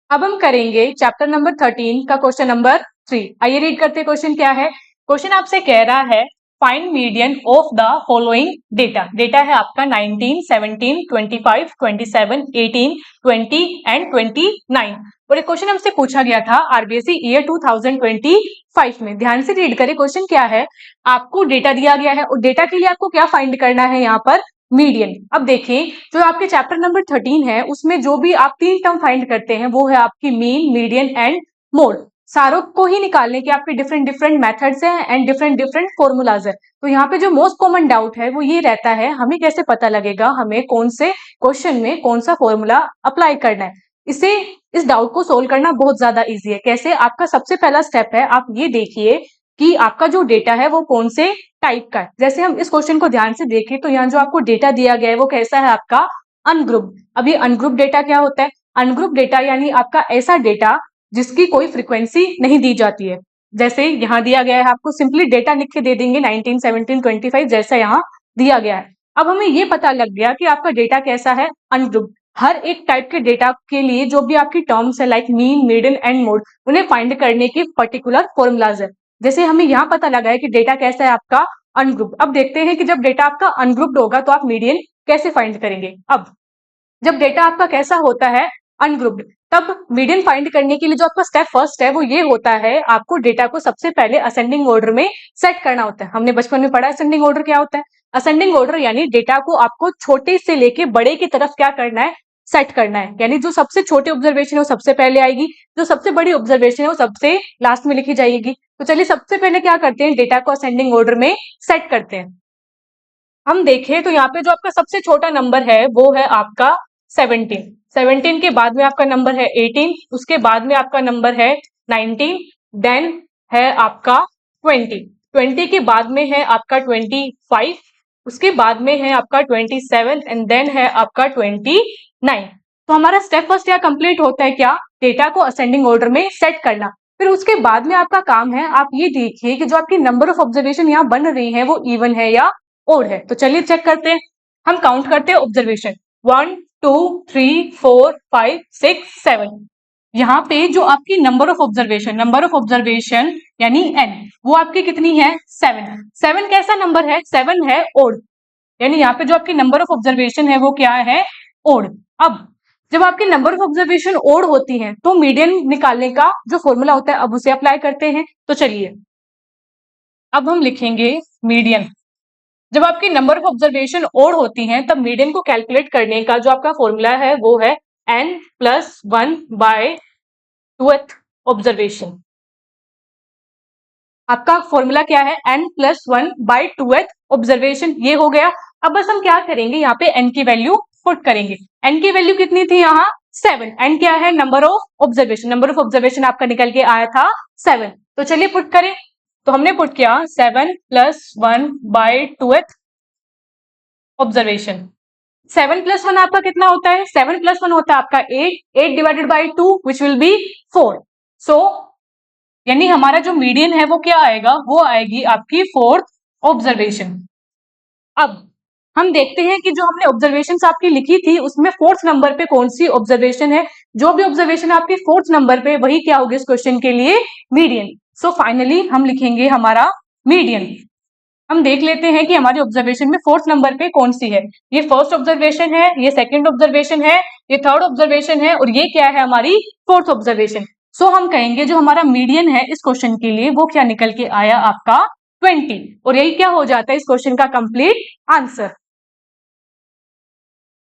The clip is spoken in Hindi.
अब हम करेंगे चैप्टर नंबर 13 का क्वेश्चन नंबर 3। आइए रीड करते हैं क्वेश्चन क्या है। क्वेश्चन आपसे कह रहा है find median of the following data. Data है आपका 19, 17, 25, 27, 18, 20 एंड 29। और ये क्वेश्चन हमसे पूछा गया था आरबीएसई ईयर 2025 में। ध्यान से रीड करें, क्वेश्चन क्या है। आपको डेटा दिया गया है और डेटा के लिए आपको क्या फाइंड करना है यहाँ पर, मीडियन। अब देखें, जो आपके चैप्टर नंबर 13 है उसमें जो भी आप 3 टर्म फाइंड करते हैं वो है आपकी मीन, मीडियन एंड मोड। सारों को ही निकालने के आपके डिफरेंट डिफरेंट मेथड्स हैं एंड डिफरेंट डिफरेंट फॉर्मूलाज है। तो यहाँ पे जो मोस्ट कॉमन डाउट है वो ये रहता है, हमें कैसे पता लगेगा हमें कौन से क्वेश्चन में कौन सा फॉर्मूला अप्लाई करना है। इस डाउट को सोल्व करना बहुत ज्यादा इजी है। कैसे? आपका सबसे पहला स्टेप है, आप ये देखिए कि आपका जो डेटा है वो कौन से टाइप का है। जैसे हम इस क्वेश्चन को ध्यान से देखें तो यहाँ जो आपको डेटा दिया गया है वो कैसा है, आपका अनग्रुप। अभी अनग्रुप डेटा क्या होता है? अनग्रुप डेटा यानी आपका ऐसा डेटा जिसकी कोई फ्रीक्वेंसी नहीं दी जाती है। जैसे यहाँ दिया गया है, आपको सिंपली डेटा लिख के दे देंगे 19, 17, 25 जैसा यहाँ दिया गया है। अब हमें ये पता लग गया कि आपका डेटा कैसा है, अनग्रुप। हर एक टाइप के डेटा के लिए जो भी आपकी टर्म्स है like mean, median and mode, उन्हें फाइंड करने की पर्टिकुलर फॉर्मूलाज है। जैसे हमें यहाँ पता लगा है कि डेटा कैसा है, आपका अनग्रुप। अब देखते हैं कि जब डेटा आपका अनग्रुप्ड होगा तो आप मीडियन कैसे फाइंड करेंगे। अब जब डेटा आपका कैसा होता है, अनग्रुप्ड, तब मीडियन फाइंड करने के लिए जो आपका स्टेप फर्स्ट है वो ये होता है, आपको डेटा को सबसे पहले असेंडिंग ऑर्डर में सेट करना होता है। हमने बचपन में पढ़ा असेंडिंग ऑर्डर क्या होता है। असेंडिंग ऑर्डर यानी डेटा को आपको छोटे से लेके बड़े की तरफ क्या करना है, सेट करना है। यानी जो सबसे छोटी ऑब्जर्वेशन है वो सबसे पहले आएगी, जो सबसे बड़ी ऑब्जर्वेशन है वो सबसे लास्ट में लिखी जाएगी। तो चलिए सबसे पहले क्या करते हैं, डेटा को असेंडिंग ऑर्डर में सेट करते हैं। हम देखें तो यहाँ पे जो आपका सबसे छोटा नंबर है वो है आपका 17। 17 के बाद में आपका नंबर है 18, उसके बाद में आपका नंबर है 19, देन है आपका 20, 20 के बाद में है आपका 25, उसके बाद में है आपका 27 एंड देन है आपका 29। तो हमारा स्टेप फर्स्ट क्या कंप्लीट होता है, क्या, डेटा को असेंडिंग ऑर्डर में सेट करना। फिर उसके बाद में आपका काम है, आप ये देखिए कि जो आपकी नंबर ऑफ ऑब्जर्वेशन यहाँ बन रही है वो इवन है या ओड है। तो चलिए चेक करते हैं, हम काउंट करते हैं ऑब्जर्वेशन 1, 2, 3, 4, 5, 6, 7। यहाँ पे जो आपकी नंबर ऑफ ऑब्जर्वेशन यानी n, वो आपकी कितनी है, 7। 7 कैसा नंबर है, 7 है ओड, यानी यहाँ पे जो आपकी नंबर ऑफ ऑब्जर्वेशन है वो क्या है, ओड। अब जब आपकी नंबर ऑफ ऑब्जर्वेशन ओड होती है तो मीडियन निकालने का जो फॉर्मूला होता है अब उसे अप्लाई करते हैं। तो चलिए अब हम लिखेंगे मीडियन। जब आपकी नंबर ऑफ ऑब्जर्वेशन ओड होती हैं तब मीडियन को कैलकुलेट करने का जो आपका फॉर्मूला है वो है n+1/2th ऑब्जर्वेशन। आपका फॉर्मूला क्या है, n+1/2th ऑब्जर्वेशन। ये हो गया। अब बस हम क्या करेंगे, यहाँ पे n की वैल्यू पुट करेंगे। n की वैल्यू कितनी थी, यहाँ 7। n क्या है, number of observation. Number of observation आपका निकल के आया था 7। तो चलिए पुट करें। तो हमने पुट किया 7+1/2th ऑब्जर्वेशन। 7+1 आपका कितना होता है, 7+1 होता है आपका 8। 8 divided by 2 which will be 4। सो यानी हमारा जो मीडियन है वो क्या आएगा, वो आएगी आपकी 4th ऑब्जर्वेशन। अब हम देखते हैं कि जो हमने ऑब्जर्वेशन आपकी लिखी थी उसमें 4th नंबर पे कौन सी ऑब्जर्वेशन है। जो भी ऑब्जर्वेशन आपकी 4th नंबर पे वही क्या होगी इस क्वेश्चन के लिए, मीडियन। सो फाइनली हम लिखेंगे हमारा मीडियन। हम देख लेते हैं कि हमारी ऑब्जर्वेशन में 4th नंबर पे कौन सी है। ये फर्स्ट ऑब्जर्वेशन है, ये सेकंड ऑब्जर्वेशन है, ये थर्ड ऑब्जर्वेशन है और ये क्या है, हमारी 4th ऑब्जर्वेशन। सो हम कहेंगे जो हमारा मीडियन है इस क्वेश्चन के लिए वो क्या निकल के आया, आपका 20। और यही क्या हो जाता है इस क्वेश्चन का कंप्लीट आंसर।